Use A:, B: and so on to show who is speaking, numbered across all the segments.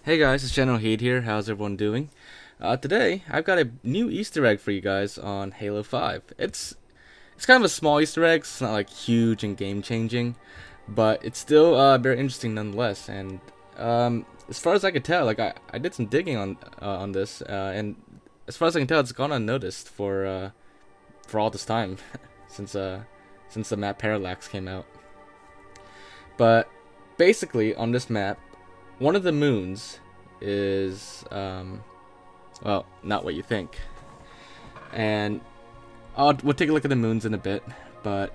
A: Hey guys, it's Generalkidd here. How's everyone doing? Today, I've got a new Easter egg for you guys on Halo 5. It's kind of a small Easter egg. It's not like huge and game changing, but it's still very interesting nonetheless. And as far as I could tell, I did some digging on this, and as far as I can tell, it's gone unnoticed for all this time since the map Parallax came out. But basically, on this map, one of the moons is, well, not what you think. And we'll take a look at the moons in a bit, but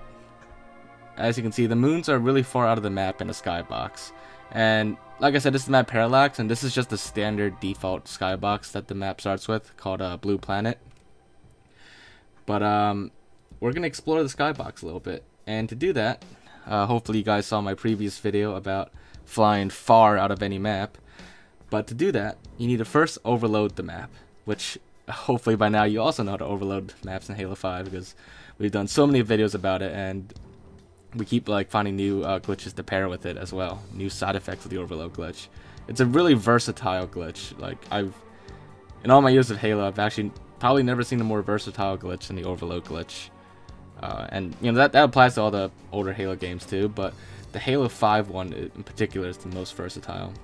A: as you can see, the moons are really far out of the map in a skybox. And like I said, this is the map Parallax, and this is just the standard default skybox that the map starts with, called Blue Planet. But we're going to explore the skybox a little bit. And to do that, hopefully you guys saw my previous video about flying far out of any map. But to do that, you need to first overload the map, which hopefully by now you also know how to overload maps in Halo 5, because we've done so many videos about it, and we keep finding new glitches to pair with it as well, new side effects of the overload glitch. It's a really versatile glitch. In all my years of Halo, I've actually probably never seen a more versatile glitch than the overload glitch. And you know that applies to all the older Halo games too, but the Halo 5 one in particular is the most versatile.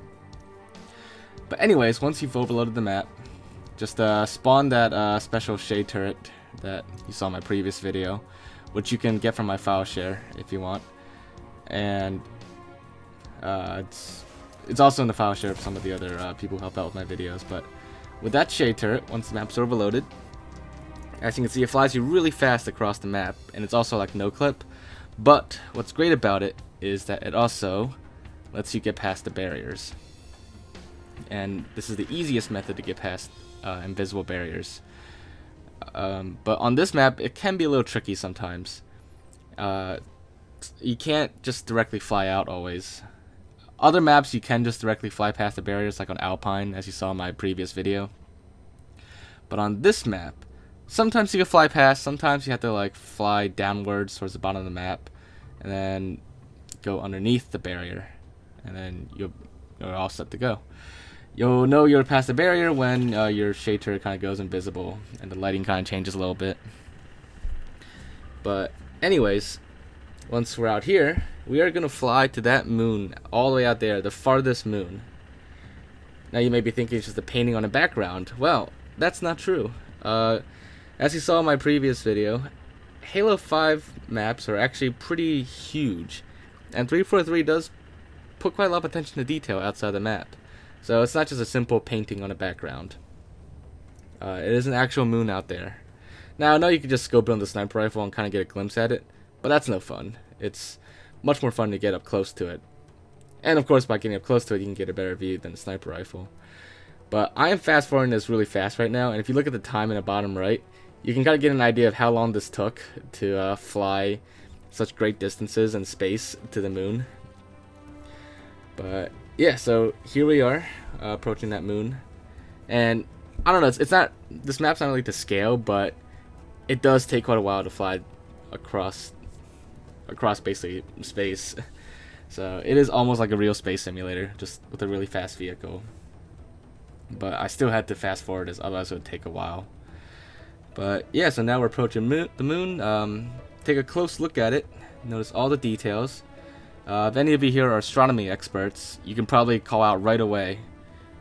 A: But anyways, once you've overloaded the map, just spawn that special shade turret that you saw in my previous video, which you can get from my file share if you want. And it's also in the file share of some of the other people who help out with my videos. But with that shade turret, once the map's overloaded, as you can see, it flies you really fast across the map, and it's also like no clip. But what's great about it is that it also lets you get past the barriers. And this is the easiest method to get past invisible barriers. But on this map, it can be a little tricky sometimes. You can't just directly fly out always. Other maps, you can just directly fly past the barriers, like on Alpine, as you saw in my previous video. But on this map, sometimes you can fly past, sometimes you have to fly downwards towards the bottom of the map, and then go underneath the barrier, and then you're all set to go. You'll know you're past the barrier when your shade turret kind of goes invisible and the lighting kind of changes a little bit. But anyways, once we're out here, we are going to fly to that moon all the way out there, the farthest moon. Now you may be thinking it's just a painting on a background. Well, that's not true. As you saw in my previous video, Halo 5 maps are actually pretty huge, and 343 does put quite a lot of attention to detail outside the map. So it's not just a simple painting on a background. It is an actual moon out there. Now I know you can just scope it on the sniper rifle and kind of get a glimpse at it, but that's no fun. It's much more fun to get up close to it. And of course, by getting up close to it, you can get a better view than a sniper rifle. But I am fast forwarding this really fast right now, and if you look at the time in the bottom right, you can kind of get an idea of how long this took to fly such great distances in space to the moon. But yeah, so here we are approaching that moon, and I don't know, it's not, this map's not really to scale, but it does take quite a while to fly across basically space. So it is almost like a real space simulator, just with a really fast vehicle. But I still had to fast forward, as otherwise it would take a while. But yeah, so now we're approaching the moon. Take a close look at it. Notice all the details. If any of you here are astronomy experts, you can probably call out right away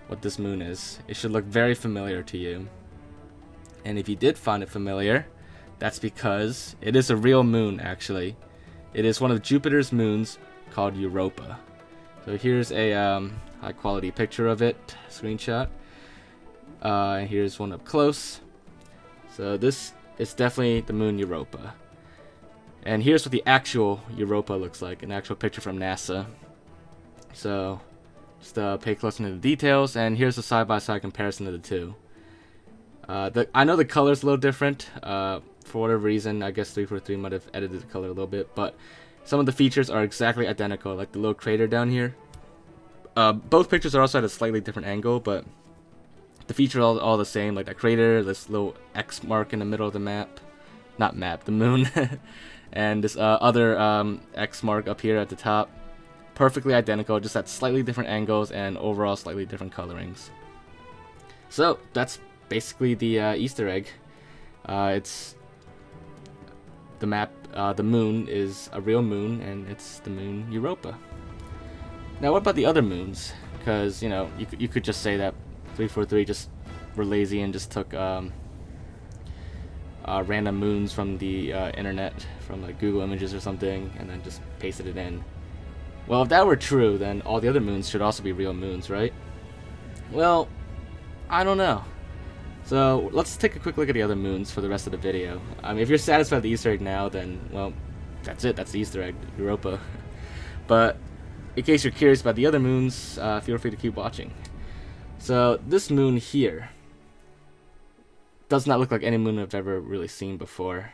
A: what this moon is. It should look very familiar to you. And if you did find it familiar, that's because it is a real moon, actually. It is one of Jupiter's moons called Europa. So here's a high quality picture of it, screenshot. And here's one up close. So this is definitely the moon Europa. And here's what the actual Europa looks like, an actual picture from NASA. So just pay close attention to the details, and here's a side-by-side comparison of the two. I know the color's a little different. For whatever reason, I guess 343 might have edited the color a little bit, but some of the features are exactly identical, like the little crater down here. Both pictures are also at a slightly different angle, but the features are all the same, like that crater, this little X mark in the middle of the map. Not map, the moon. And this other X mark up here at the top. perfectly identical, just at slightly different angles and overall slightly different colorings. So that's basically the Easter egg. It's the map. The moon is a real moon, and it's the moon Europa. Now, what about the other moons? Because you could just say that 343 just were lazy and just took random moons from the internet, from like Google Images or something, and then just pasted it in. Well, if that were true, then all the other moons should also be real moons, right? Well, I don't know. So let's take a quick look at the other moons for the rest of the video. I mean, if you're satisfied with the Easter egg now, then, well, that's it. That's the Easter egg, Europa. But in case you're curious about the other moons, feel free to keep watching. So this moon here does not look like any moon I've ever really seen before.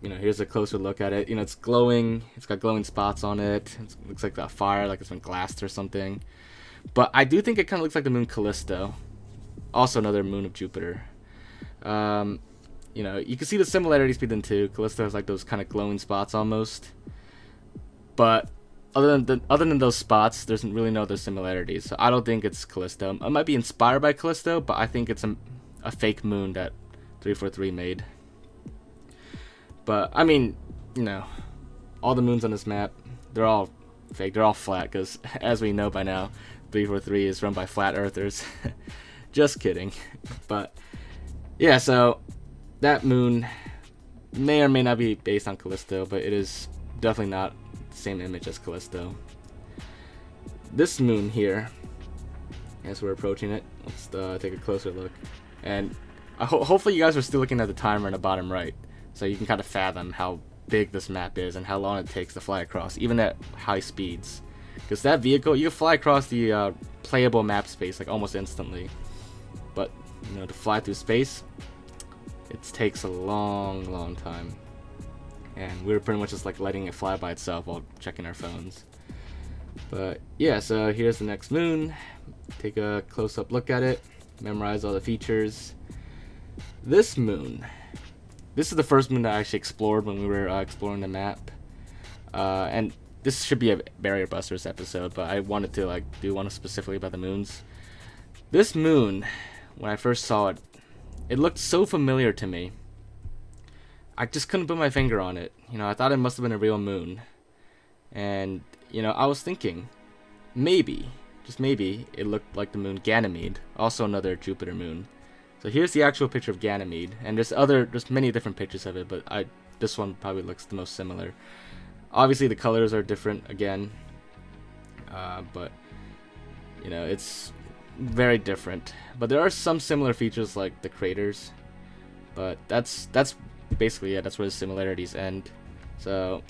A: Here's a closer look at it. It's glowing. It's got glowing spots on it. It looks like a fire, like it's been glassed or something. But I do think it kind of looks like the moon Callisto, also another moon of Jupiter. You can see the similarities between the two. Callisto has like those kind of glowing spots almost. But other than those spots, there's really no other similarities. So I don't think it's Callisto. It might be inspired by Callisto, but I think it's a fake moon that 343 made. But I mean, all the moons on this map, they're all fake. They're all flat because, as we know by now, 343 is run by flat earthers. Just kidding. But yeah, so that moon may or may not be based on Callisto, but it is definitely not the same image as Callisto. This moon here, as we're approaching it, let's take a closer look. And hopefully you guys are still looking at the timer in the bottom right, so you can kind of fathom how big this map is and how long it takes to fly across, even at high speeds. Because that vehicle, you can fly across the playable map space like almost instantly. But, to fly through space, it takes a long time. And we're pretty much just like letting it fly by itself while checking our phones. But yeah, so here's the next moon. Take a close-up look at it. Memorize all the features. This moon. This is the first moon that I actually explored when we were exploring the map. And this should be a Barrier Busters episode, but I wanted to do one specifically about the moons. This moon, when I first saw it, it looked so familiar to me. I just couldn't put my finger on it. I thought it must have been a real moon. And, I was thinking, maybe, just maybe, it looked like the moon Ganymede, also another Jupiter moon. So here's the actual picture of Ganymede, and there's many different pictures of it, but this one probably looks the most similar. Obviously the colors are different again, but it's very different. But there are some similar features like the craters, but that's basically it. That's where the similarities end. So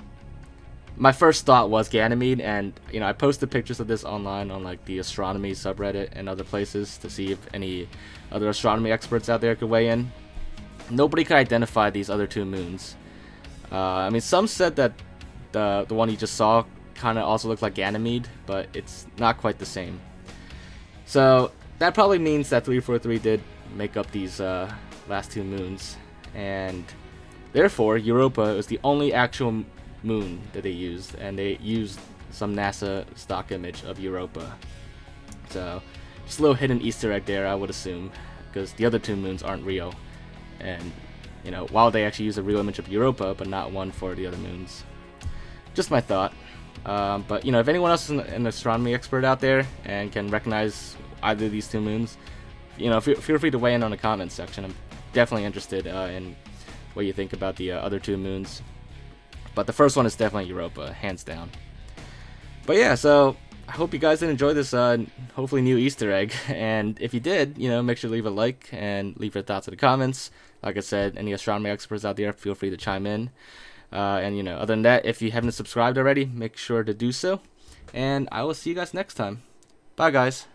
A: my first thought was Ganymede, and I posted pictures of this online on like the astronomy subreddit and other places to see if any other astronomy experts out there could weigh in. Nobody could identify these other two moons. I mean, some said that the one you just saw kind of also looked like Ganymede, but it's not quite the same. So that probably means that 343 did make up these last two moons, and therefore Europa is the only actual moon that they used, and they used some NASA stock image of Europa. So just a little hidden Easter egg there, I would assume, because the other two moons aren't real, and while they actually use a real image of Europa, but not one for the other moons. Just my thought. But if anyone else is an astronomy expert out there and can recognize either of these two moons, feel free to weigh in on the comments section. I'm definitely interested in what you think about the other two moons. But the first one is definitely Europa, hands down. But yeah, so I hope you guys did enjoy this hopefully new Easter egg. And if you did, make sure to leave a like and leave your thoughts in the comments. Like I said, any astronomy experts out there, feel free to chime in. And other than that, if you haven't subscribed already, make sure to do so. And I will see you guys next time. Bye, guys.